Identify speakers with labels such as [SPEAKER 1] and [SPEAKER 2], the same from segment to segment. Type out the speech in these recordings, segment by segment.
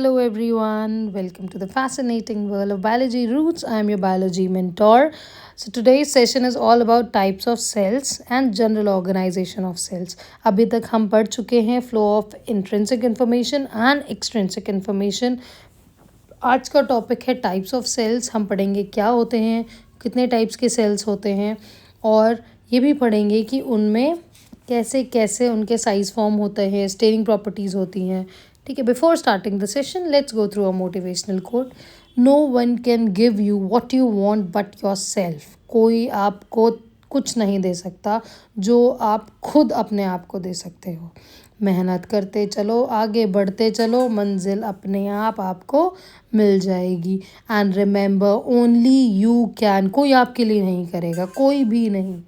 [SPEAKER 1] Hello, everyone. Welcome to the fascinating world of biology roots. I am your biology mentor. So, today's session is all about types of cells and general organization of cells. अभी तक हम पढ़ चुके हैं flow of intrinsic information and extrinsic information. आज का topic है types of sales. हम पढ़ेंगे क्या होते हैं, कितने टाइप्स के सेल्स होते हैं, और ये भी पढ़ेंगे कि उनमें कैसे कैसे उनके साइज फॉर्म होते हैं, स्टेरिंग प्रॉपर्टीज़ होती हैं. ठीक है. Before starting the session let's go through a motivational quote. No one can give you what you want but yourself. कोई आपको कुछ नहीं दे सकता जो आप खुद अपने आप को दे सकते हो. मेहनत करते चलो, आगे बढ़ते चलो, मंजिल अपने आप आपको मिल जाएगी. And remember only you can. कोई आपके लिए नहीं करेगा, कोई भी नहीं.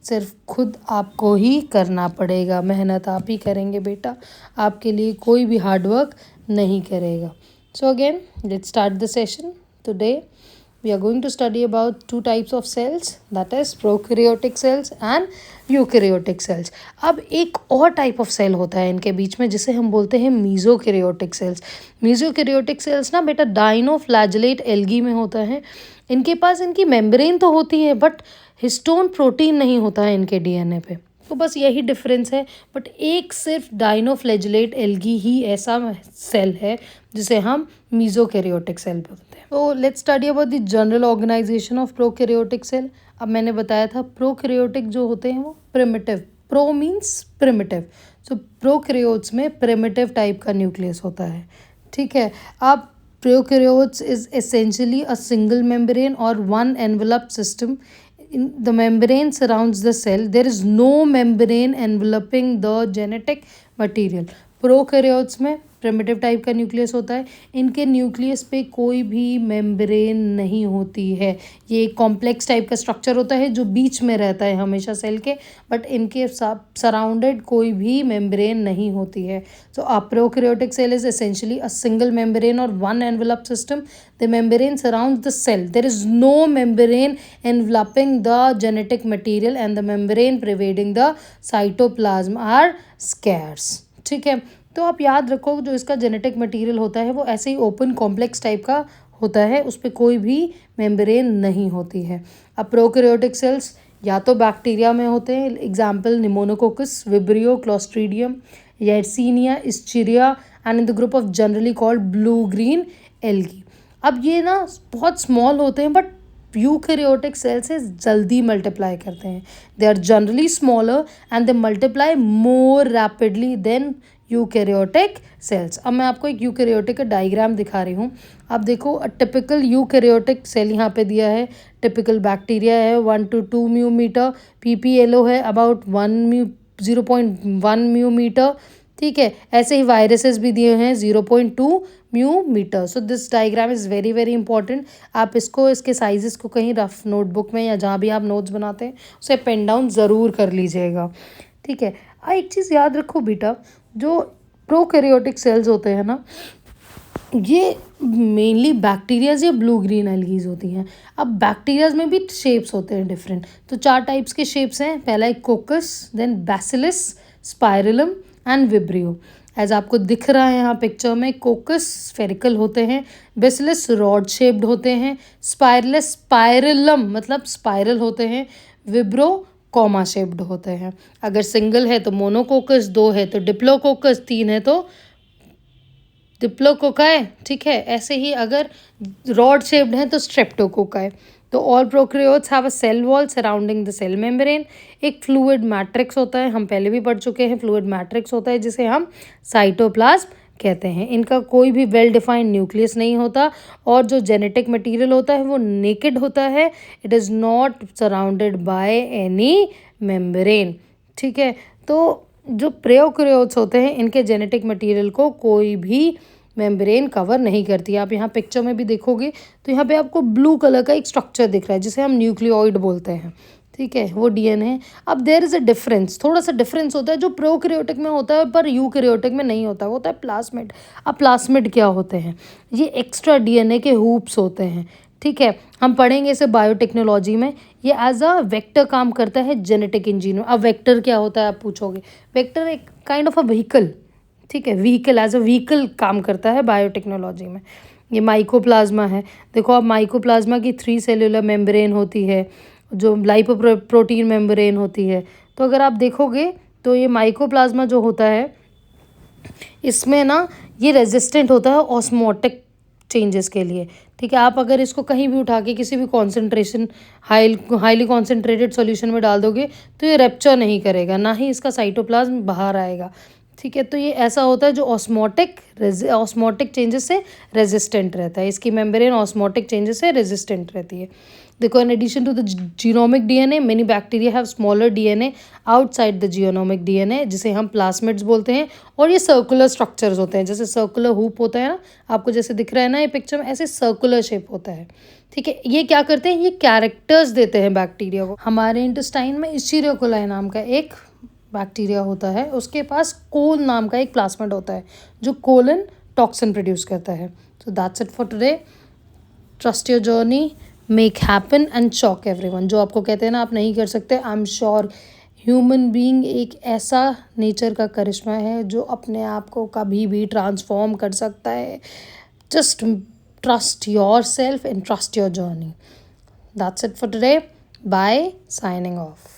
[SPEAKER 1] सिर्फ खुद आपको ही करना पड़ेगा. मेहनत आप ही करेंगे बेटा, आपके लिए कोई भी हार्डवर्क नहीं करेगा. So again let's start the session. Today we are going to study about two types of cells, that is prokaryotic cells and eukaryotic cells. अब एक और टाइप ऑफ सेल होता है इनके बीच में जिसे हम बोलते हैं मीजोकैरियोटिक सेल्स. मीजोकैरियोटिक सेल्स ना बेटा डाइनोफ्लैजेलेट एल्गी में होता है. इनके पास इनकी मेम्ब्रेन तो होती है बट हिस्टोन प्रोटीन नहीं होता है इनके डीएनए पे. तो बस यही डिफरेंस है. बट एक सिर्फ डाइनोफ्लैजेलेट एल्गी ही ऐसा सेल है जिसे हम मीजोकैरियोटिक सेल बोलते हैं. तो let's study about the general organisation of prokaryotic cell. अब मैंने बताया था प्रोकैरियोटिक जो होते हैं वो primitive. Pro means primitive. So prokaryotes में प्रिमिटिव टाइप का न्यूक्लियस होता है. ठीक है. अब prokaryotes is essentially a single membrane और one envelope system. The membrane surrounds the cell. There is no membrane enveloping the genetic material. Prokaryotes में primitive type का न्यूक्लियस होता है. इनके न्यूक्लियस पे कोई भी मेम्ब्रेन नहीं होती है. ये एक कॉम्प्लेक्स टाइप का स्ट्रक्चर होता है जो बीच में रहता है हमेशा सेल के, बट इनके सराउंडेड कोई भी मेम्ब्रेन नहीं होती है. So a prokaryotic cell is essentially a single membrane और one envelope system. The membrane surrounds the cell. There is no membrane enveloping the genetic material and the membrane pervading the cytoplasm are scarce. ठीक है. तो आप याद रखो जो इसका genetic material होता है वो ऐसे ही ओपन कॉम्प्लेक्स टाइप का होता है, उस पर कोई भी मेम्ब्रेन नहीं होती है. अब प्रोकैरियोटिक सेल्स या तो बैक्टीरिया में होते हैं, example pneumococcus, vibrio, clostridium, yersinia, escherichia, and in the group of generally called blue green algae. अब ये ना बहुत स्मॉल होते हैं बट यूकैरियोटिक सेल से जल्दी मल्टीप्लाई करते हैं. They are generally smaller and they multiply more rapidly than eukaryotic cells. अब मैं आपको एक यूकैरियोटिक का डायग्राम दिखा रही हूँ. अब देखो टिपिकल यूकैरियोटिक सेल यहाँ पे दिया है. टिपिकल बैक्टीरिया है 1 to 2 म्यू मीटर. पीपीएलओ है अबाउट 0.1 म्यू मीटर. ठीक है. ऐसे ही वायरसेस भी दिए हैं 0.2 mu metre. So this diagram is very very important. आप इसको इसके साइजेस को कहीं रफ नोटबुक में या जहाँ भी आप नोट्स बनाते हैं उसे पेन डाउन ज़रूर कर लीजिएगा. ठीक है. एक चीज़ याद रखो बेटा, जो प्रोकैरियोटिक सेल्स होते हैं ना ये मेनली बैक्टीरियाज या ब्लू ग्रीन एल्गीज होती हैं. अब बैक्टीरियाज में भी शेप्स होते हैं डिफरेंट. तो 4 टाइप्स के शेप्स हैं. पहला एक coccus, then bacillus, spirillum and vibrio. As आपको दिख रहा है यहाँ पिक्चर में, कोकस स्फेरिकल होते हैं, बेसिलस रॉड शेप्ड होते हैं, स्पाइरलस स्पाइरलम मतलब स्पाइरल होते हैं, विब्रो कॉमा शेप्ड होते हैं. अगर सिंगल है तो मोनोकोकस, 2 है तो डिप्लोकोकस, 3 है तो डिप्लोकोकाई. ठीक है. ऐसे ही अगर रॉड शेप्ड है तो स्ट्रेप्टोकोकाई. तो all prokaryotes have a cell wall surrounding the cell membrane. एक फ्लूइड मैट्रिक्स होता है, हम पहले भी पढ़ चुके हैं. फ्लूइड मैट्रिक्स होता है जिसे हम साइटोप्लाज्म कहते हैं. इनका कोई भी वेल डिफाइंड न्यूक्लियस नहीं होता और जो जेनेटिक मटेरियल होता है वो नेकेड होता है. It is not surrounded by any membrane. ठीक है. तो जो प्रोकैरियोट्स होते हैं इनके जेनेटिक मटेरियल को कोई भी मेम्ब्रेन कवर नहीं करती. आप यहाँ पिक्चर में भी देखोगे तो यहाँ पे आपको ब्लू कलर का एक स्ट्रक्चर दिख रहा है जिसे हम न्यूक्लियोइड बोलते हैं. ठीक है. वो डीएनए. अब देयर इज़ अ डिफरेंस, थोड़ा सा डिफरेंस होता है जो प्रोकैरियोटिक में होता है पर यूकैरियोटिक में नहीं होता. वो होता है प्लास्मिड. अब प्लास्मिड क्या होते हैं? ये एक्स्ट्रा डीएनए के हूप्स होते हैं. ठीक है. हम पढ़ेंगे इसे बायोटेक्नोलॉजी में. ये एज अ वेक्टर काम करता है जेनेटिक इंजीनियर. अब वेक्टर क्या होता है आप पूछोगे. वेक्टर एक काइंड ऑफ अ व्हीकल. ठीक है, व्हीकल एज अ व्हीकल काम करता है बायोटेक्नोलॉजी में। ये माइकोप्लाज्मा है। देखो अब माइकोप्लाज्मा की 3 सेलुलर मेम्ब्रेन होती है, जो प्रोटीन मेम्ब्रेन होती है। तो अगर आप देखोगे तो ये माइकोप्लाज्मा जो होता है, इसमें ना ये रेजिस्टेंट होता है ऑस्मोटिक चेंजेस के लिए। ठीक है, आप अगर इसको कहीं भी उठा के किसी भी कॉन्सेंट्रेशन हाईली कॉन्सेंट्रेटेड सॉल्यूशन में डाल दोगे तो ये रेप्चर नहीं करेगा, ना ही इसका साइटोप्लाज्म बाहर आएगा। ठीक है, तो ये ऐसा होता है जो ऑस्मोटिक चेंजेस से रेजिस्टेंट रहता है। इसकी मेम्ब्रेन ऑस्मोटिक चेंजेस से रेजिस्टेंट रहती है। देखो, in addition to the genomic DNA, many bacteria have smaller DNA outside the genomic DNA, जिसे हम प्लास्मिड्स बोलते हैं। और ये सर्कुलर स्ट्रक्चर्स होते हैं, जैसे सर्कुलर हुप होता है ना, आपको जैसे दिख रहा है ना ये पिक्चर में, ऐसे सर्कुलर शेप होता है। ठीक है, ये क्या करते हैं, ये कैरेक्टर्स देते हैं बैक्टीरिया को। हमारे इंटेस्टाइन में इशीरियो कोलाई नाम का एक बैक्टीरिया होता है, उसके पास कोल नाम का एक प्लास्मिड होता है जो कोलन टॉक्सिन प्रोड्यूस करता है। So that's it for today. Trust your journey, make happen and shock everyone. जो आपको कहते हैं ना आप नहीं कर सकते, I am sure human being एक ऐसा नेचर का करिश्मा है जो अपने आप को कभी भी ट्रांसफॉर्म कर सकता है। Just trust yourself and trust yourself. That's it for today. Bye, signing of.